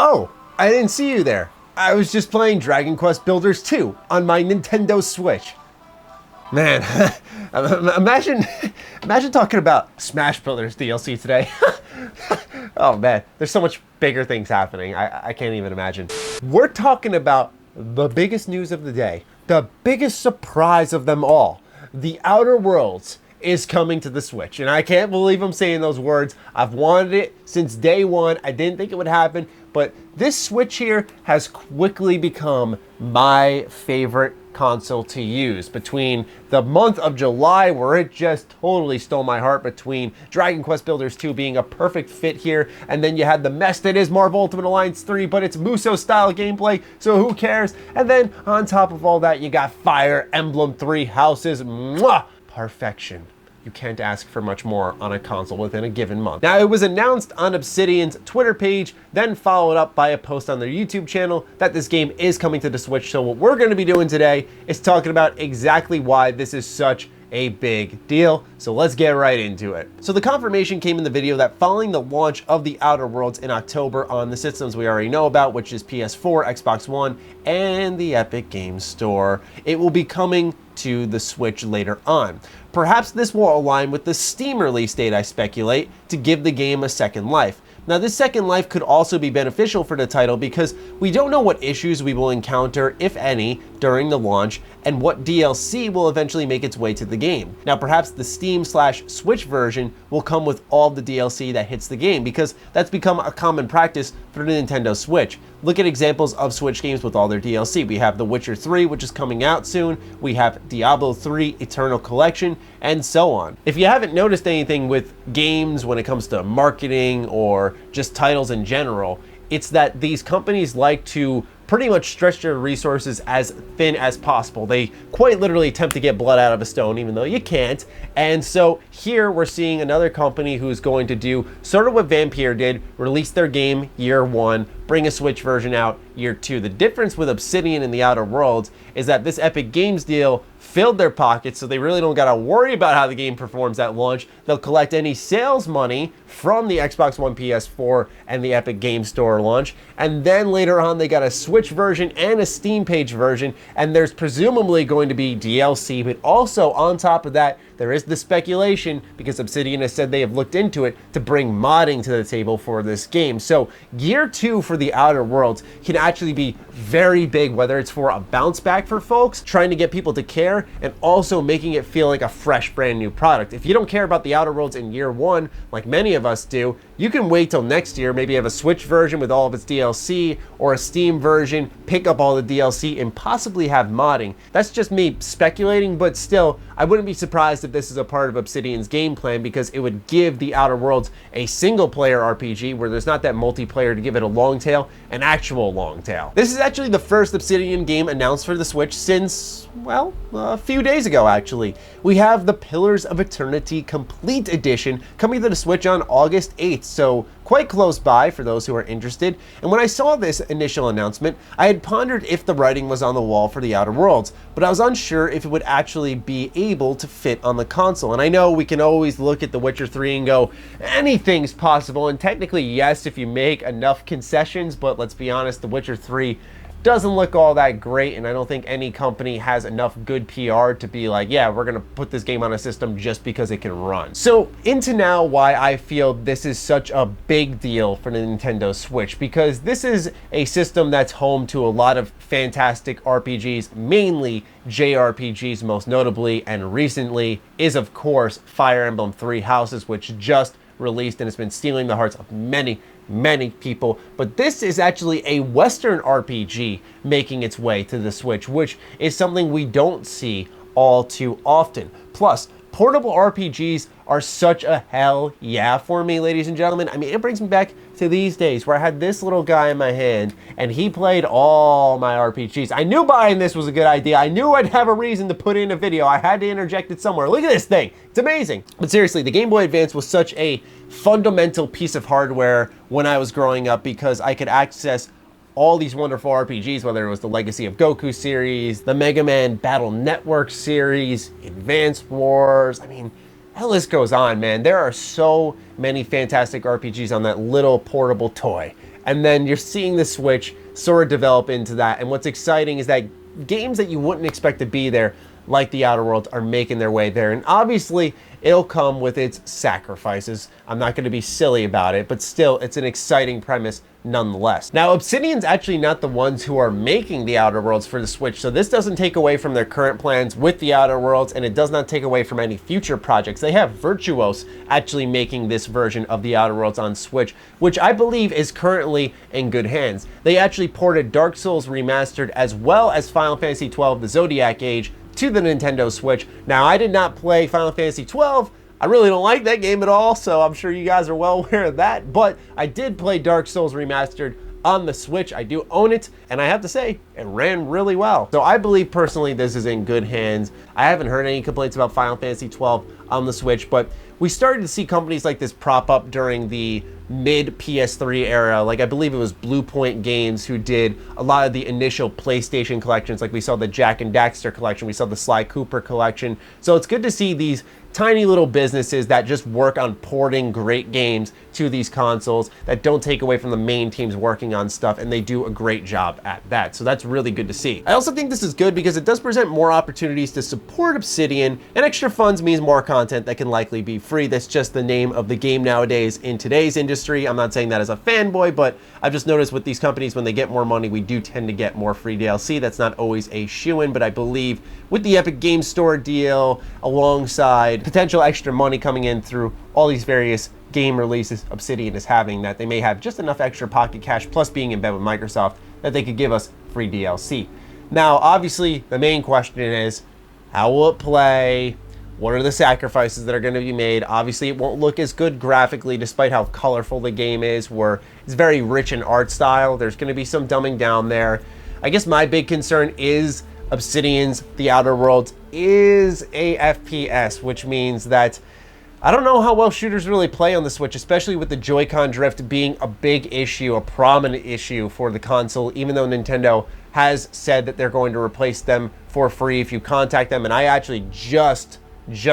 Oh, I didn't see you there. I was just playing Dragon Quest Builders 2 on my Nintendo Switch. Man, imagine talking about Smash Brothers DLC today. Oh man, there's so much bigger things happening. I can't even imagine. We're talking about the biggest news of the day, the biggest surprise of them all. The Outer Worlds is coming to the Switch, and I can't believe I'm saying those words. I've wanted it since day one. I didn't think it would happen, but this Switch here has quickly become my favorite console to use. Between the month of July, where it just totally stole my heart, between Dragon Quest Builders 2 being a perfect fit here, and then you had the mess that is Marvel Ultimate Alliance 3, but it's Muso style gameplay, so who cares? And then on top of all that, you got Fire Emblem 3 Houses. Mwah! Perfection. You can't ask for much more on a console within a given month. Now, it was announced on Obsidian's Twitter page, then followed up by a post on their YouTube channel that this game is coming to the Switch. So what we're going to be doing today is talking about exactly why this is such a big deal. So let's get right into it. So the confirmation came in the video that following the launch of the Outer Worlds in October on the systems we already know about, which is PS4, Xbox One, and the Epic Games Store, it will be coming to the Switch later on. Perhaps this will align with the Steam release date, I speculate, to give the game a second life. Now, this second life could also be beneficial for the title because we don't know what issues we will encounter, if any, during the launch, and what DLC will eventually make its way to the game. Now, perhaps the Steam/Switch version will come with all the DLC that hits the game, because that's become a common practice for the Nintendo Switch. Look at examples of Switch games with all their DLC. We have The Witcher 3, which is coming out soon. We have Diablo 3 Eternal Collection, and so on. If you haven't noticed anything with games when it comes to marketing or just titles in general, it's that these companies like to pretty much stretch their resources as thin as possible. They quite literally attempt to get blood out of a stone, even though you can't. And so here we're seeing another company who's going to do sort of what Vampire did, release their game year one, bring a Switch version out year two. The difference with Obsidian and the Outer Worlds is that this Epic Games deal filled their pockets, so they really don't gotta worry about how the game performs at launch. They'll collect any sales money from the Xbox One, PS4, and the Epic Games Store launch, and then later on they got a Switch version and a Steam page version, and there's presumably going to be DLC, but also on top of that, there is the speculation, because Obsidian has said they have looked into it, to bring modding to the table for this game. So year two for the Outer Worlds can actually be very big, whether it's for a bounce back for folks, trying to get people to care, and also making it feel like a fresh, brand new product. If you don't care about the Outer Worlds in year one, like many of us do, you can wait till next year, maybe have a Switch version with all of its DLC, or a Steam version, pick up all the DLC, and possibly have modding. That's just me speculating, but still, I wouldn't be surprised if this is a part of Obsidian's game plan, because it would give the Outer Worlds a single-player RPG where there's not that multiplayer to give it a long tail, an actual long tail. This is actually the first Obsidian game announced for the Switch since, well, a few days ago actually. We have the Pillars of Eternity Complete Edition coming to the Switch on August 8th, so quite close by for those who are interested. And when I saw this initial announcement, I had pondered if the writing was on the wall for the Outer Worlds, but I was unsure if it would actually be able to fit on the console. And I know we can always look at The Witcher 3 and go, anything's possible, and technically yes, if you make enough concessions, but let's be honest, The Witcher 3 doesn't look all that great, and I don't think any company has enough good PR to be like, yeah, we're gonna put this game on a system just because it can run. So into now why I feel this is such a big deal for the Nintendo Switch, because this is a system that's home to a lot of fantastic RPGs, mainly JRPGs most notably, and recently is of course Fire Emblem 3 Houses, which just released and has been stealing the hearts of many people. But this is actually a Western RPG making its way to the Switch, which is something we don't see all too often. Plus, portable RPGs are such a hell yeah for me, ladies and gentlemen. I mean, it brings me back to these days where I had this little guy in my hand and he played all my RPGs. I knew buying this was a good idea. I knew I'd have a reason to put in a video. I had to interject it somewhere. Look at this thing. It's amazing. But seriously, the Game Boy Advance was such a fundamental piece of hardware when I was growing up, because I could access all these wonderful RPGs, whether it was the Legacy of Goku series, the Mega Man Battle Network series, Advance Wars. I mean, That list goes on, man. There are so many fantastic RPGs on that little portable toy. And then you're seeing the Switch sort of develop into that. And what's exciting is that games that you wouldn't expect to be there, like the Outer Worlds, are making their way there. And obviously, it'll come with its sacrifices. I'm not going to be silly about it, but still, it's an exciting premise nonetheless. Now, Obsidian's actually not the ones who are making the Outer Worlds for the Switch, so this doesn't take away from their current plans with the Outer Worlds, and it does not take away from any future projects. They have Virtuos actually making this version of the Outer Worlds on Switch, which I believe is currently in good hands. They actually ported Dark Souls Remastered as well as Final Fantasy XII: The Zodiac Age to the Nintendo Switch. Now, I did not play Final Fantasy XII. I really don't like that game at all, so I'm sure you guys are well aware of that, but I did play Dark Souls Remastered on the Switch. I do own it, and I have to say, it ran really well. So I believe personally this is in good hands. I haven't heard any complaints about Final Fantasy XII on the Switch, but we started to see companies like this prop up during the mid PS3 era. Like, I believe it was Blue Point Games who did a lot of the initial PlayStation collections. Like, we saw the Jack and Daxter collection, we saw the Sly Cooper collection. So it's good to see these tiny little businesses that just work on porting great games to these consoles that don't take away from the main teams working on stuff, and they do a great job at that. So that's really good to see. I also think this is good because it does present more opportunities to support Obsidian, and extra funds means more content that can likely be free. That's just the name of the game nowadays in today's industry. I'm not saying that as a fanboy, but I've just noticed with these companies, when they get more money, we do tend to get more free DLC. That's not always a shoo-in, but I believe with the Epic Games Store deal alongside potential extra money coming in through all these various game releases Obsidian is having, that they may have just enough extra pocket cash plus being in bed with Microsoft that they could give us free DLC. Now, obviously, the main question is, how will it play? What are the sacrifices that are going to be made? Obviously, it won't look as good graphically, despite how colorful the game is, where it's very rich in art style. There's going to be some dumbing down there. I guess my big concern is Obsidian's The Outer Worlds is a FPS, which means that I don't know how well shooters really play on the Switch, especially with the JoyCon Drift being a big issue, a prominent issue for the console, even though Nintendo has said that they're going to replace them for free if you contact them. And I actually just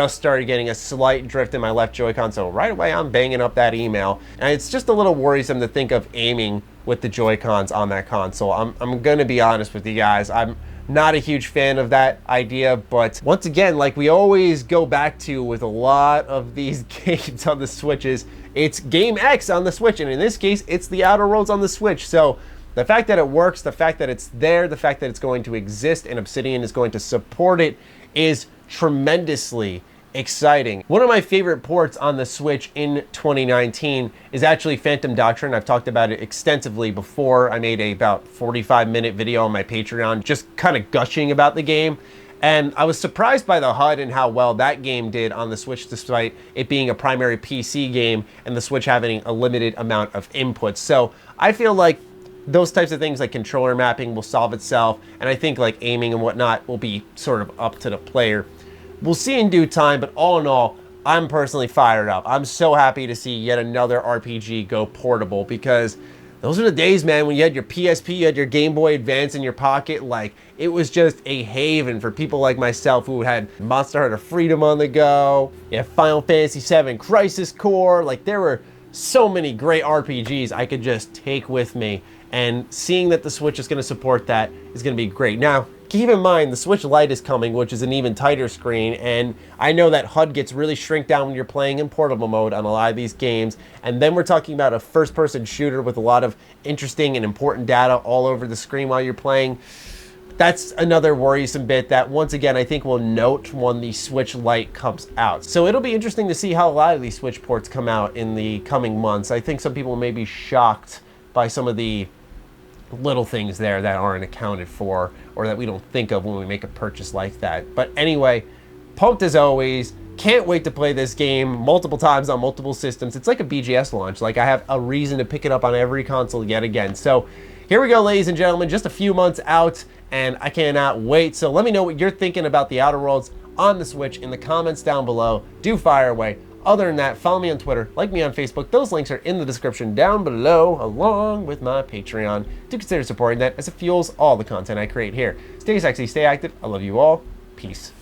started getting a slight drift in my left Joy-Con, so right away I'm banging up that email. And it's just a little worrisome to think of aiming with the Joy-Cons on that console. I'm gonna be honest with you guys. I'm not a huge fan of that idea, but once again, like we always go back to with a lot of these games on the Switches, it's Game X on the Switch, and in this case, it's the Outer Worlds on the Switch. So the fact that it works, the fact that it's there, the fact that it's going to exist and Obsidian is going to support it is tremendously exciting. One of my favorite ports on the Switch in 2019 is actually Phantom Doctrine. I've talked about it extensively before. I made a about 45-minute video on my Patreon just kind of gushing about the game. And I was surprised by the HUD and how well that game did on the Switch, despite it being a primary PC game and the Switch having a limited amount of inputs. So I feel like those types of things like controller mapping will solve itself, and I think like aiming and whatnot will be sort of up to the player. We'll see in due time, but all in all, I'm personally fired up. I'm so happy to see yet another RPG go portable, because those are the days, man, when you had your PSP, you had your Game Boy Advance in your pocket. Like, it was just a haven for people like myself who had Monster Hunter Freedom on the go. You have Final Fantasy VII Crisis Core. Like, there were so many great RPGs I could just take with me. And seeing that the Switch is going to support that is going to be great. Now, keep in mind, the Switch Lite is coming, which is an even tighter screen, and I know that HUD gets really shrink down when you're playing in portable mode on a lot of these games, and then we're talking about a first-person shooter with a lot of interesting and important data all over the screen while you're playing. That's another worrisome bit that, once again, I think we'll note when the Switch Lite comes out. So it'll be interesting to see how a lot of these Switch ports come out in the coming months. I think some people may be shocked by some of the little things there that aren't accounted for or that we don't think of when we make a purchase like that. But anyway, pumped as always. Can't wait to play this game multiple times on multiple systems. It's like a BGS launch. Like, I have a reason to pick it up on every console yet again. So here we go, ladies and gentlemen, just a few months out, and I cannot wait. So let me know what you're thinking about the Outer Worlds on the Switch in the comments down below. Do fire away. Other than that, follow me on Twitter, like me on Facebook. Those links are in the description down below, along with my Patreon. Do consider supporting that, as it fuels all the content I create here. Stay sexy, stay active. I love you all. Peace.